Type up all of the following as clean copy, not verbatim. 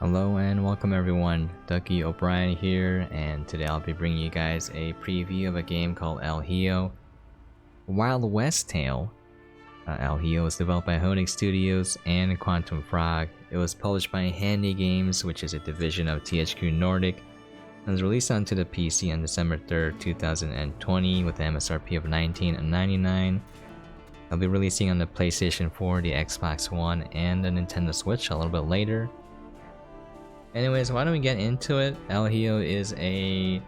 Hello and welcome everyone, duckyobrien here, and today I'll be bringing you guys a preview of a game called Hijo, Wild West Tale. Hijo was developed by Honig Studios and Quantumfrog. It was published by HandyGames, which is a division of THQ Nordic, and was released onto the PC on December 3rd, 2020 with an MSRP of $19.99. I'll be releasing on the PlayStation 4, the Xbox One, and the Nintendo Switch a little bit later. Anyways, why don't we get into it? Hijo is a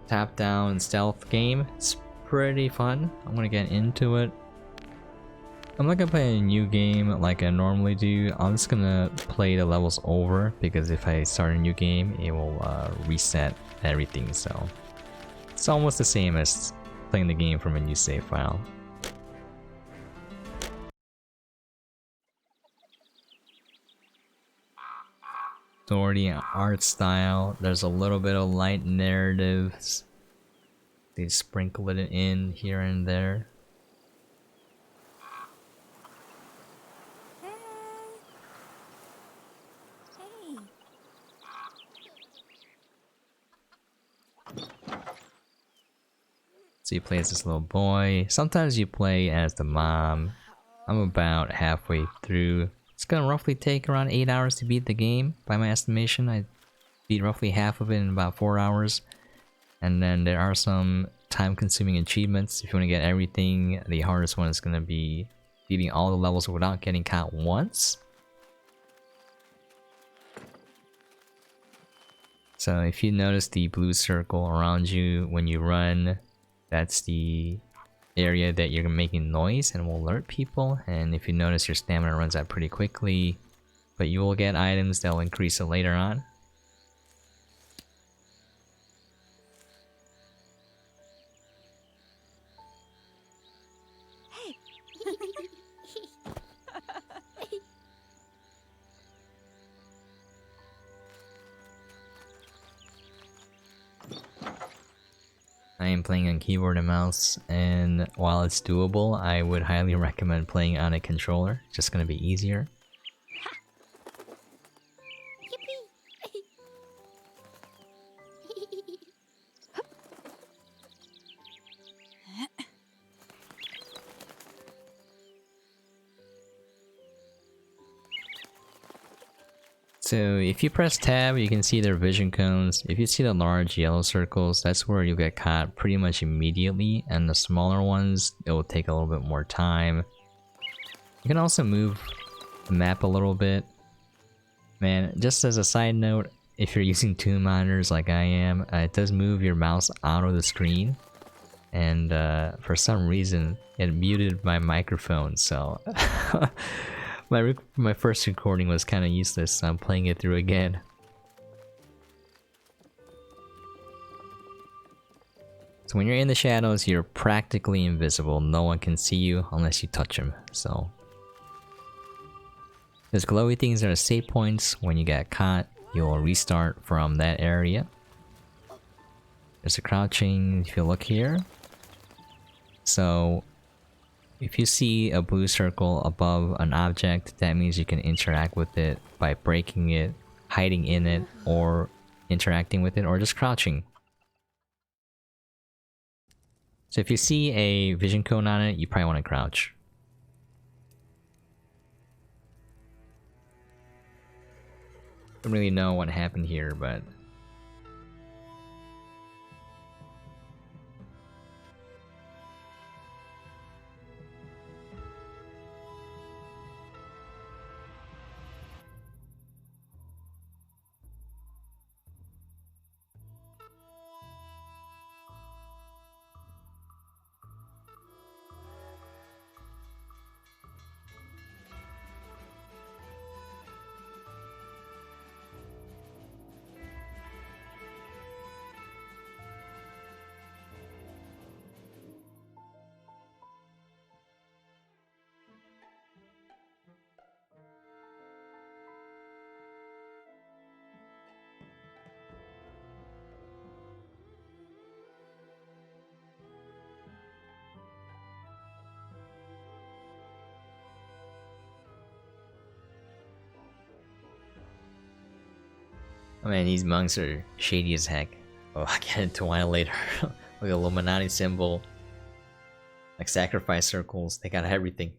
top-down stealth game. It's pretty fun. I'm gonna get into it. I'm not gonna play a new game like I normally do. I'm just gonna play the levels over because if I start a new game, it will reset everything. So it's almost the same as playing the game from a new save file. Story and art style, there's a little bit of light narratives. They sprinkle it in here and there. So you play as this little boy. Sometimes you play as the mom. I'm about halfway through. It's gonna roughly take around 8 hours to beat the game, by my estimation. I beat roughly half of it in about 4 hours. And then there are some time-consuming achievements. If you want to get everything, the hardest one is gonna be beating all the levels without getting caught once. So if you notice the blue circle around you when you run, that's the area that you're making noise and will alert people. And if you notice, your stamina runs out pretty quickly, but you will get items that will increase it later on. I am playing on keyboard and mouse, and while it's doable, I would highly recommend playing on a controller. It's just gonna be easier. So if you press tab, you can see their vision cones. If you see the large yellow circles, that's where you'll get caught pretty much immediately, and the smaller ones, it will take a little bit more time. You can also move the map a little bit. Man, just as a side note, if you're using two monitors like I am, it does move your mouse out of the screen. And for some reason, it muted my microphone, so... My first recording was kind of useless, so I'm playing it through again. So when you're in the shadows, you're practically invisible. No one can see you unless you touch them. So those glowy things are save points. When you get caught, you'll restart from that area. There's a crouching if you look here. So if you see a blue circle above an object, that means you can interact with it by breaking it, hiding in it, or interacting with it, or just crouching. So if you see a vision cone on it, you probably want to crouch. Don't really know what happened here, but... Oh man, these monks are shady as heck. Oh, I'll get into why later. Like Illuminati symbol. Like sacrifice circles, they got everything.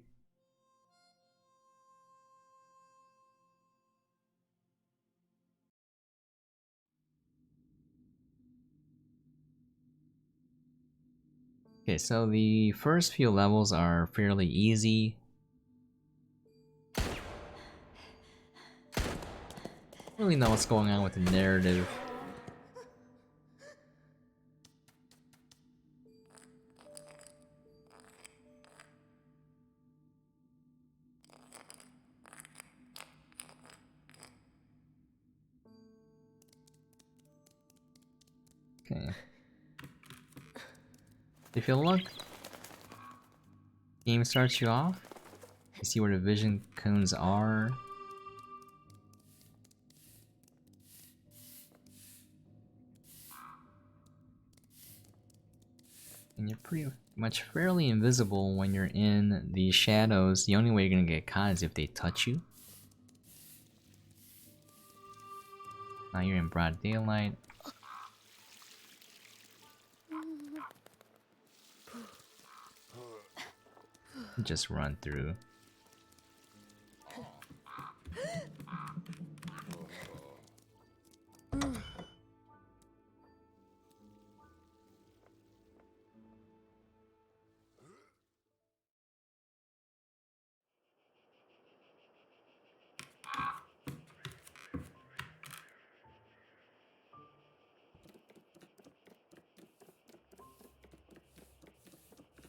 Okay, so the first few levels are fairly easy. Don't really know what's going on with the narrative. Okay. If you look, game starts you off. You see where the vision cones are. And you're pretty much fairly invisible when you're in the shadows. The only way you're gonna get caught is if they touch you. Now you're in broad daylight. Just run through.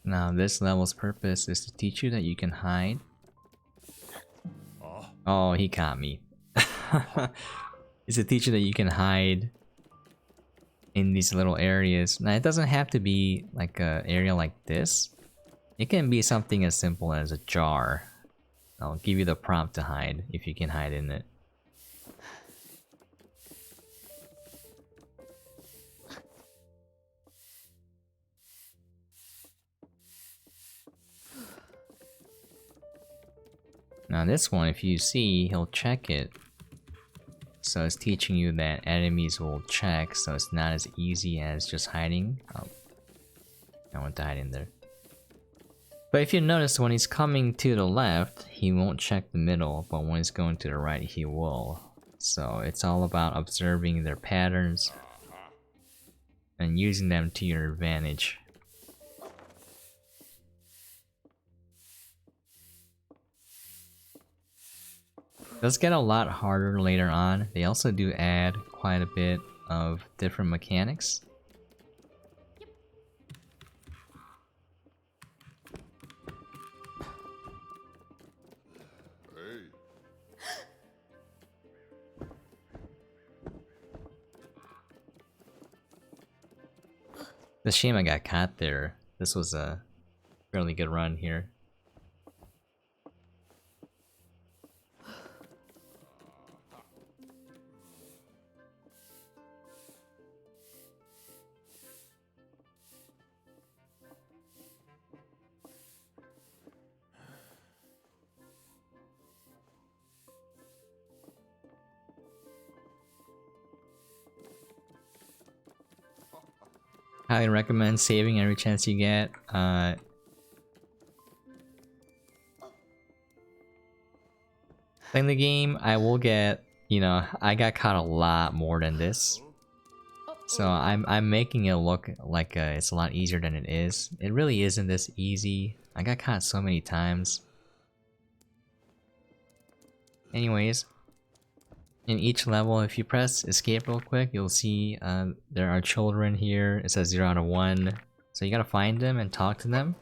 Now this level's purpose is to teach you that you can hide. Oh, he caught me. It's to teach you that you can hide in these little areas. Now it doesn't have to be like an area like this. It can be something as simple as a jar. I'll give you the prompt to hide if you can hide in it. Now this one, if you see, he'll check it. So it's teaching you that enemies will check, so it's not as easy as just hiding. Oh, I want to hide in there. But if you notice, when he's coming to the left, he won't check the middle, but when he's going to the right, he will. So it's all about observing their patterns and using them to your advantage. It does get a lot harder later on. They also do add quite a bit of different mechanics. It's a shame I got caught there. This was a fairly good run here. Highly recommend saving every chance you get. Playing the game, I will get, you know, I got caught a lot more than this. So I'm making it look like it's a lot easier than it is. It really isn't this easy. I got caught so many times. Anyways, in each level, if you press escape real quick, you'll see there are children here. It says 0 out of 1. So you gotta find them and talk to them.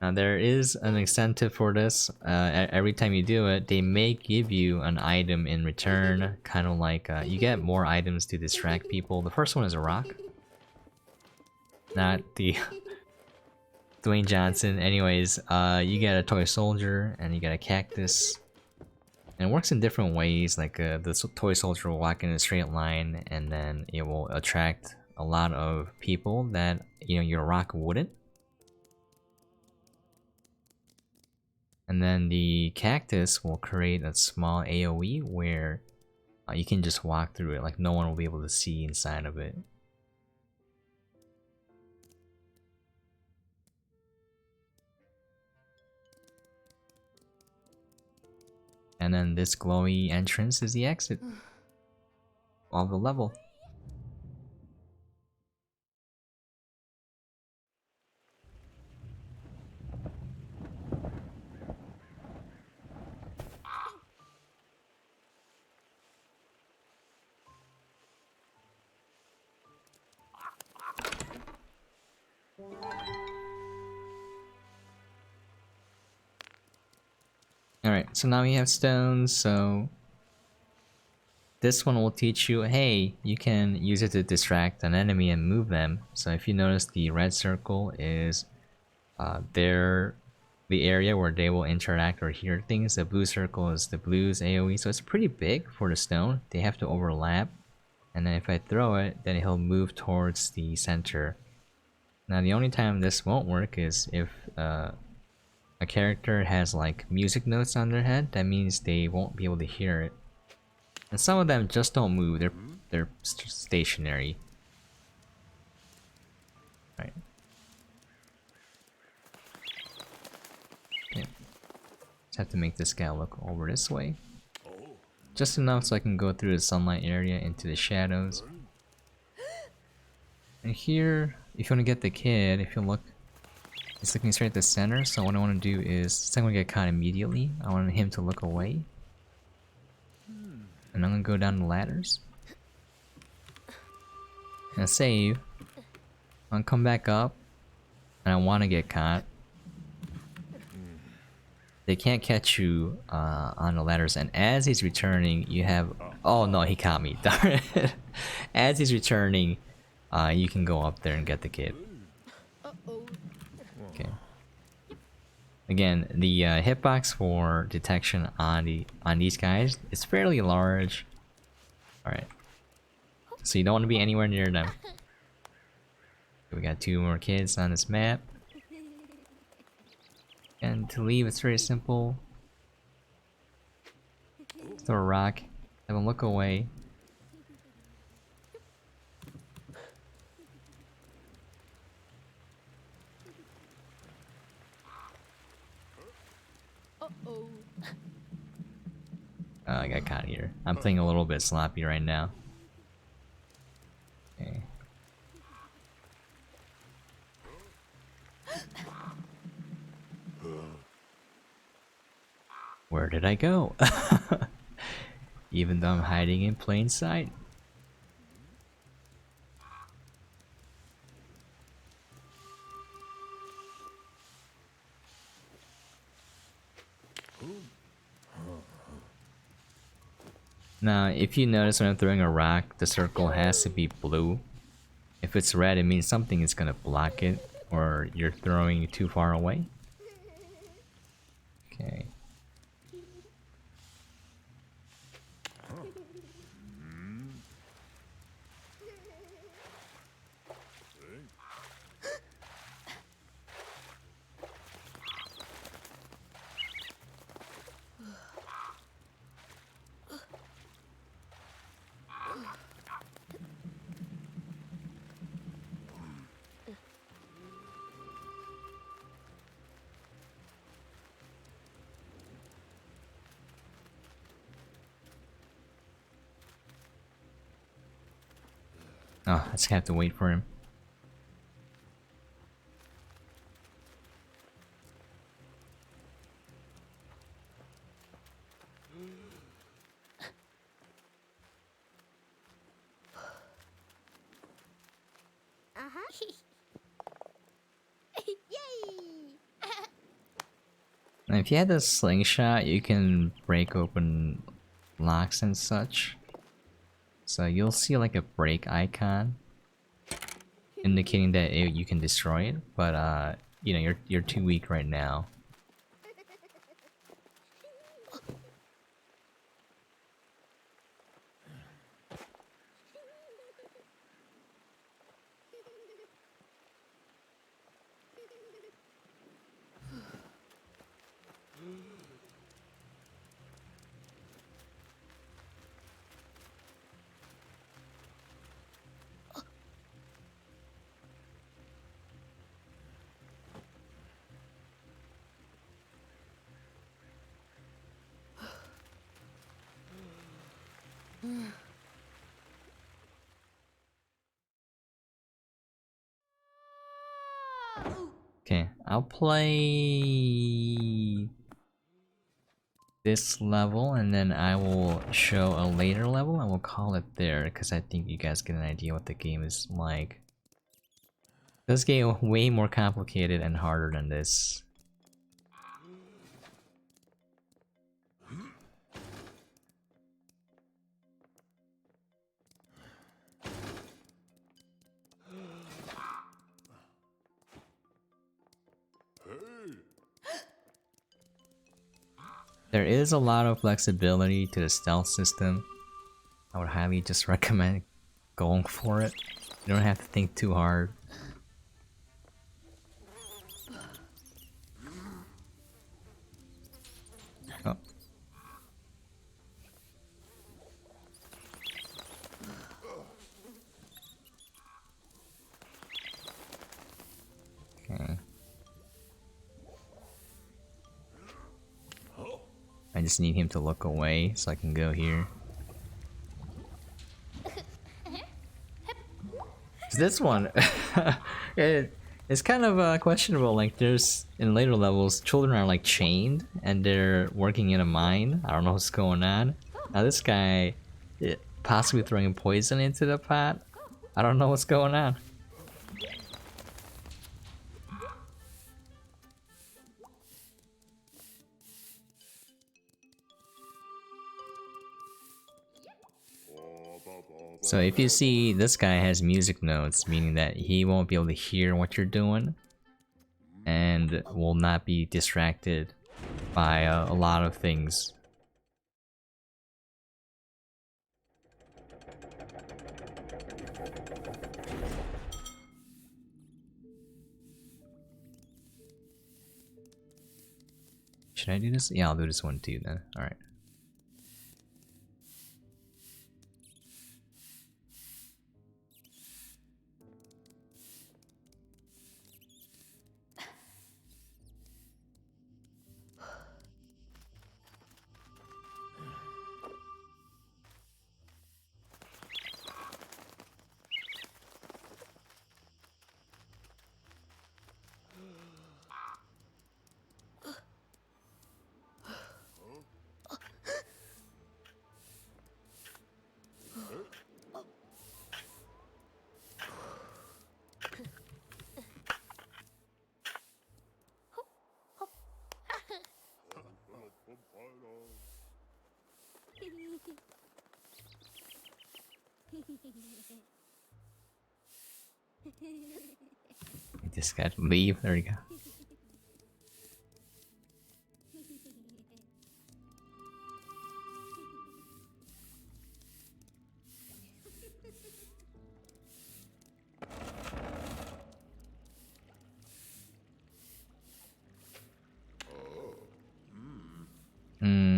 Now there is an incentive for this. Every time you do it, they may give you an item in return. Kind of like, you get more items to distract people. The first one is a rock. Not the Dwayne Johnson. Anyways, you get a toy soldier and you get a cactus. And it works in different ways, like the toy soldier will walk in a straight line and then it will attract a lot of people that, you know, your rock wouldn't. And then the cactus will create a small AoE where you can just walk through it, like no one will be able to see inside of it. And then this glowy entrance is the exit of the level. Alright, so now we have stones, so this one will teach you, hey, you can use it to distract an enemy and move them. So if you notice, the red circle is the area where they will interact or hear things. The blue circle is the blue's AoE, so it's pretty big for the stone. They have to overlap. And then if I throw it, then he'll move towards the center. Now the only time this won't work is if a character has like music notes on their head. That means they won't be able to hear it. And some of them just don't move, they're stationary. Right. Okay. Just have to make this guy look over this way. Just enough so I can go through the sunlight area into the shadows. And here, if you want to get the kid, if you look, it's looking straight at the center, so what I want to do is, since I'm going to get caught immediately, I want him to look away. And I'm going to go down the ladders. And save. I'm going to come back up. And I want to get caught. They can't catch you on the ladders, and as he's returning, you have... Oh no, he caught me, darn it. As he's returning, you can go up there and get the kid. Okay. Again, the hitbox for detection on these guys is fairly large. Alright. So you don't want to be anywhere near them. We got 2 more kids on this map. And to leave, it's very simple. Throw a rock, have them look away. Oh, I got caught here. I'm playing a little bit sloppy right now. Okay. Where did I go? Even though I'm hiding in plain sight. Now, if you notice when I'm throwing a rock, the circle has to be blue. If it's red, it means something is gonna block it, or you're throwing too far away. Okay. Oh, I just have to wait for him. Now, if you had a slingshot, you can break open locks and such. So you'll see like a break icon indicating that you can destroy it, but you know, you're too weak right now. Okay, I'll play this level and then I will show a later level and we'll call it there because I think you guys get an idea what the game is like. This game is way more complicated and harder than this. There is a lot of flexibility to the stealth system. I would highly just recommend going for it. You don't have to think too hard. Oh. Okay. I just need him to look away so I can go here. This one, it's kind of questionable. Like, there's in later levels, children are like chained and they're working in a mine. I don't know what's going on. Now this guy, possibly throwing poison into the pot. I don't know what's going on. So if you see this guy has music notes, meaning that he won't be able to hear what you're doing and will not be distracted by a lot of things. Should I do this? Yeah, I'll do this one too then. Alright. I just gotta leave. There we go.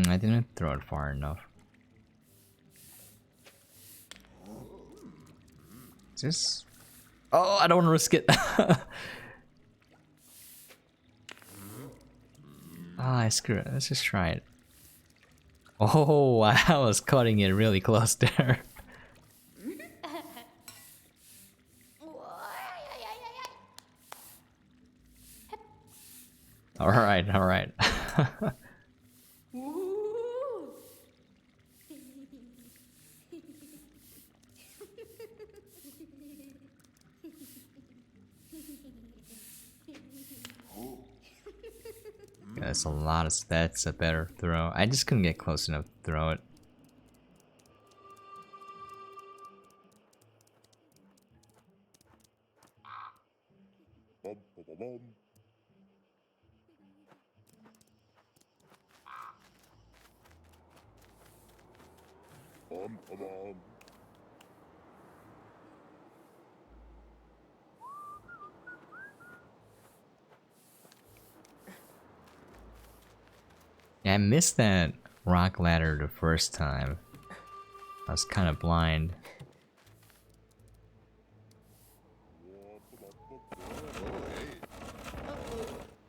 I didn't throw it far enough. Just... Oh, I don't want to risk it. Ah, screw it. Let's just try it. Oh, I was cutting it really close there. Alright, alright. That's a lot of... That's a better throw. I just couldn't get close enough to throw it. Yeah, I missed that rock ladder the first time. I was kind of blind.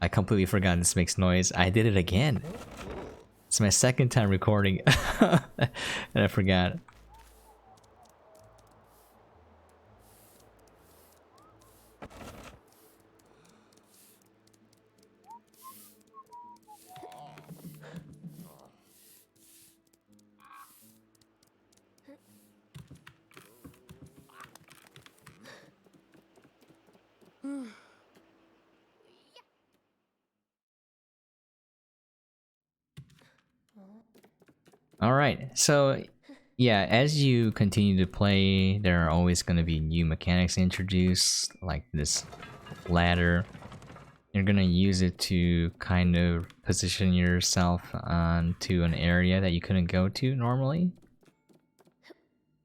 I completely forgot this makes noise. I did it again. It's my second time recording. And I forgot. Alright, so yeah, as you continue to play, there are always going to be new mechanics introduced, like this ladder. You're going to use it to kind of position yourself onto an area that you couldn't go to normally.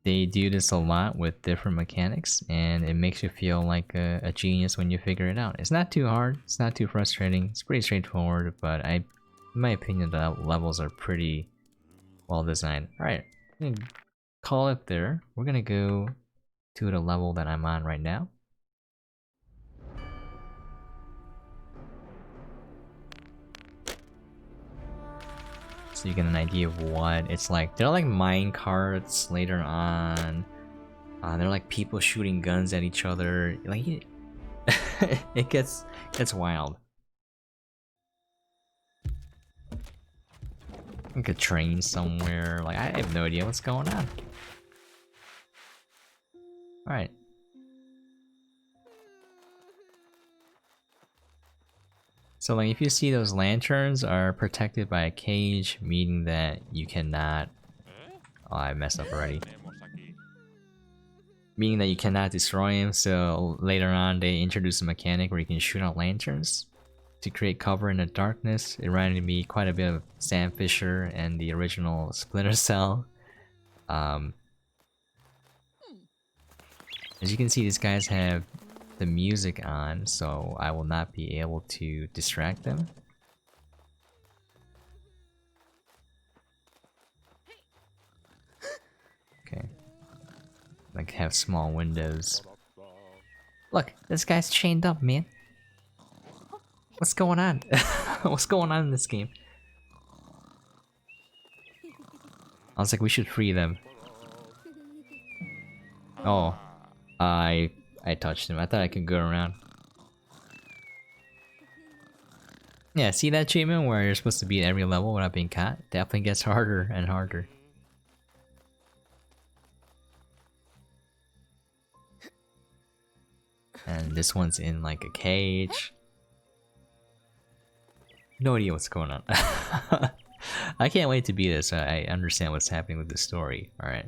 They do this a lot with different mechanics, and it makes you feel like a genius when you figure it out. It's not too hard, it's not too frustrating, it's pretty straightforward, but in my opinion, the levels are pretty well designed. Alright, I'm gonna call it there. We're gonna go to the level that I'm on right now. So you get an idea of what it's like. They're like mine carts later on. They're like people shooting guns at each other. Like it gets wild. Like a train somewhere. Like I have no idea what's going on. All right. So like if you see those lanterns are protected by a cage, meaning that you cannot. Oh, I messed up already. Meaning that you cannot destroy them. So later on, they introduce a mechanic where you can shoot out lanterns to create cover in the darkness. It reminded me quite a bit of Sam Fisher and the original Splinter Cell. As you can see, these guys have the music on, so I will not be able to distract them. Okay. Like have small windows. Look, this guy's chained up, man. What's going on? What's going on in this game? I was like, we should free them. Oh, I touched him. I thought I could go around. Yeah, see that achievement where you're supposed to be at every level without being caught? Definitely gets harder and harder. And this one's in like a cage. No idea what's going on. I can't wait to beat this. I understand what's happening with the story. Alright.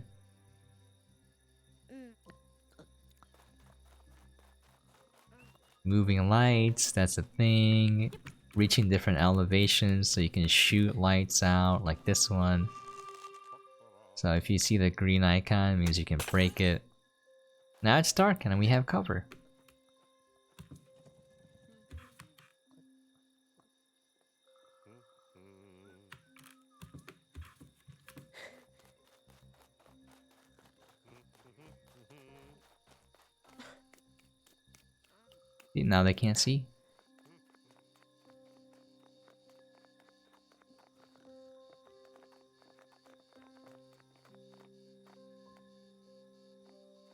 Moving lights, that's a thing. Reaching different elevations so you can shoot lights out, like this one. So if you see the green icon, it means you can break it. Now it's dark and we have cover. Now they can't see.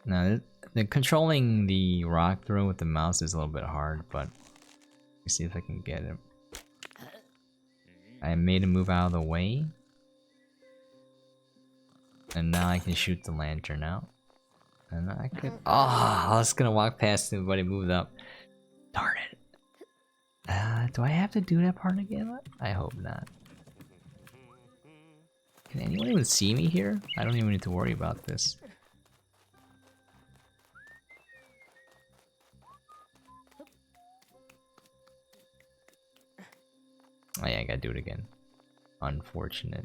Now, the controlling the rock throw with the mouse is a little bit hard, but let's see if I can get him. I made him move out of the way. And now I can shoot the lantern out. And I could. Oh, I was gonna walk past him, but he moved up. Darn it. Do I have to do that part again? I hope not. Can anyone even see me here? I don't even need to worry about this. Oh yeah, I gotta do it again. Unfortunate.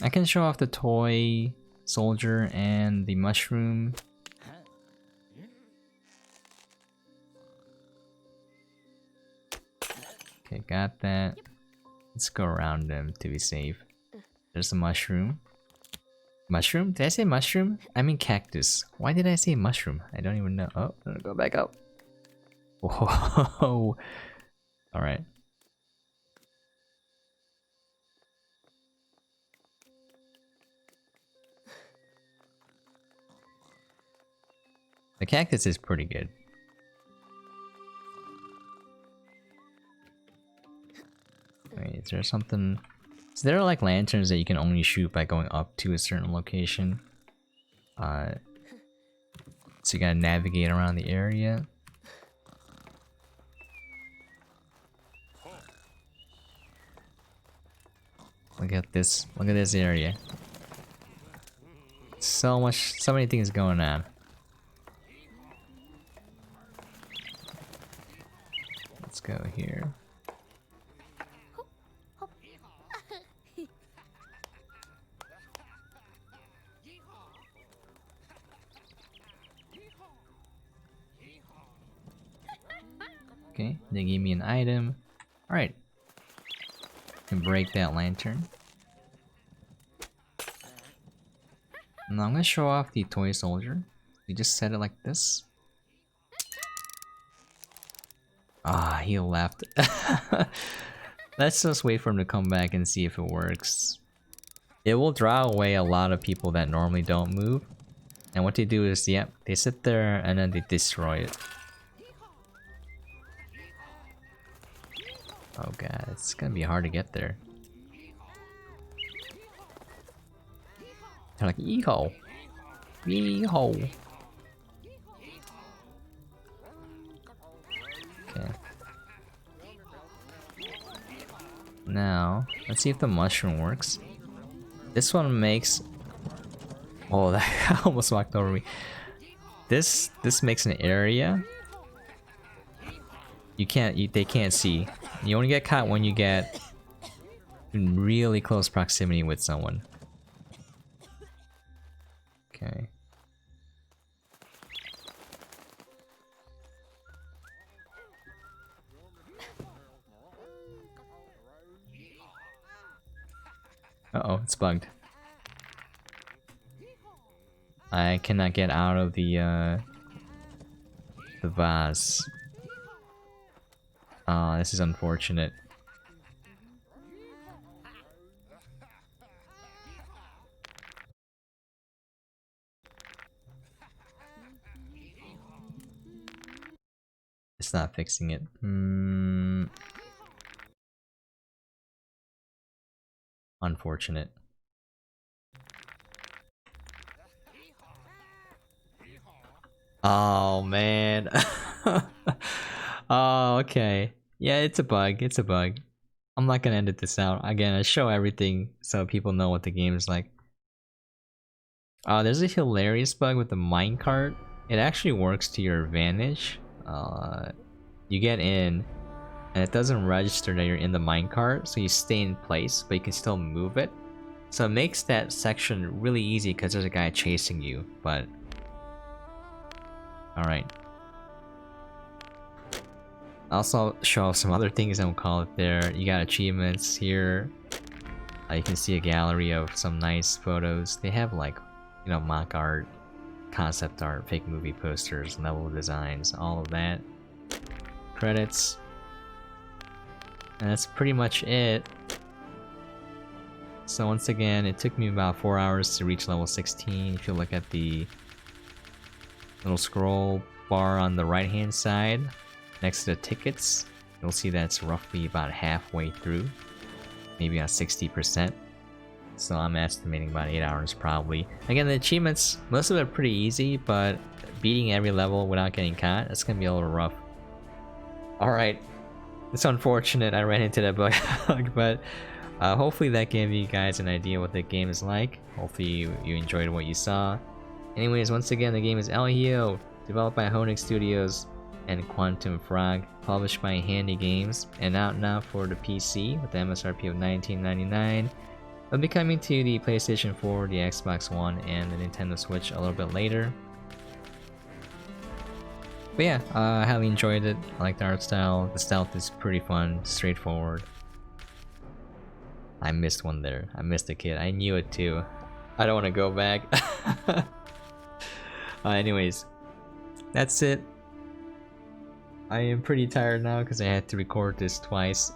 I can show off the toy soldier and the mushroom. Okay, got that. Let's go around them to be safe. There's a mushroom. Mushroom? Did I say mushroom? I mean cactus. Why did I say mushroom? I don't even know. Oh, I'm gonna go back up. Whoa. Alright. The cactus is pretty good. Wait, is there something? So there are like lanterns that you can only shoot by going up to a certain location. So you gotta navigate around the area. Look at this. Look at this area. So many things going on. Let's go here. Okay, they gave me an item. Alright. Can break that lantern. Now I'm gonna show off the toy soldier. You just set it like this. Ah, he left. Let's just wait for him to come back and see if it works. It will draw away a lot of people that normally don't move. And what they do is, yep, they sit there and then they destroy it. Oh god, it's gonna be hard to get there. They're like, Hijo! Hijo! Okay. Now, let's see if the mushroom works. This one makes... Oh, that almost walked over me. This makes an area. They can't see. You only get caught when you get in really close proximity with someone. Okay. Uh-oh, it's bugged. I cannot get out of the vase. Oh, this is unfortunate. It's not fixing it. Unfortunate. Oh man. Oh, okay. Yeah, it's a bug. It's a bug. I'm not gonna edit this out. Again, I show everything so people know what the game is like. There's a hilarious bug with the minecart. It actually works to your advantage. You get in, and it doesn't register that you're in the minecart, so you stay in place, but you can still move it. So it makes that section really easy because there's a guy chasing you, but... Alright. Also show off some other things, and we'll call it there. You got achievements here. You can see a gallery of some nice photos. They have like, you know, mock art, concept art, fake movie posters, level designs, all of that. Credits. And that's pretty much it. So once again, it took me about 4 hours to reach level 16. If you look at the little scroll bar on the right hand side, next to the tickets, you'll see that's roughly about halfway through. Maybe on 60%. So I'm estimating about 8 hours probably. Again, the achievements, most of it are pretty easy, but beating every level without getting caught, that's gonna be a little rough. Alright. It's unfortunate I ran into that bug, but hopefully that gave you guys an idea what the game is like. Hopefully you enjoyed what you saw. Anyways, once again, the game is Hijo, developed by Honig Studios and Quantumfrog, published by HandyGames, and out now for the PC with the MSRP of $19.99. It'll be coming to the PlayStation 4, the Xbox One, and the Nintendo Switch a little bit later. But yeah, I highly enjoyed it. I like the art style. The stealth is pretty fun, straightforward. I missed one there. I missed a kid. I knew it too. I don't want to go back. Anyways, that's it. I am pretty tired now because I had to record this twice.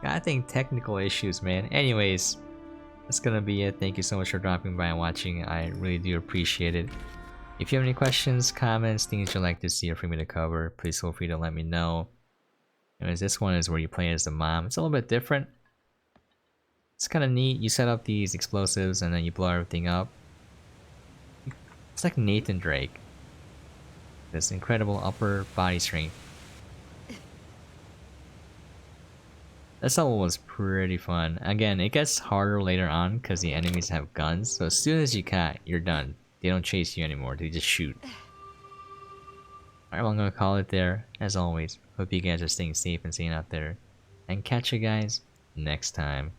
I think technical issues, man. Anyways, that's gonna be it. Thank you so much for dropping by and watching. I really do appreciate it. If you have any questions, comments, things you'd like to see or for me to cover, please feel free to let me know. Anyways, this one is where you play as the mom. It's a little bit different. It's kind of neat. You set up these explosives and then you blow everything up. It's like Nathan Drake. This incredible upper body strength. That level was pretty fun. Again, it gets harder later on because the enemies have guns. So as soon as you cut, you're done. They don't chase you anymore. They just shoot. Alright, well, I'm gonna call it there. As always, hope you guys are staying safe and staying out there. And catch you guys next time.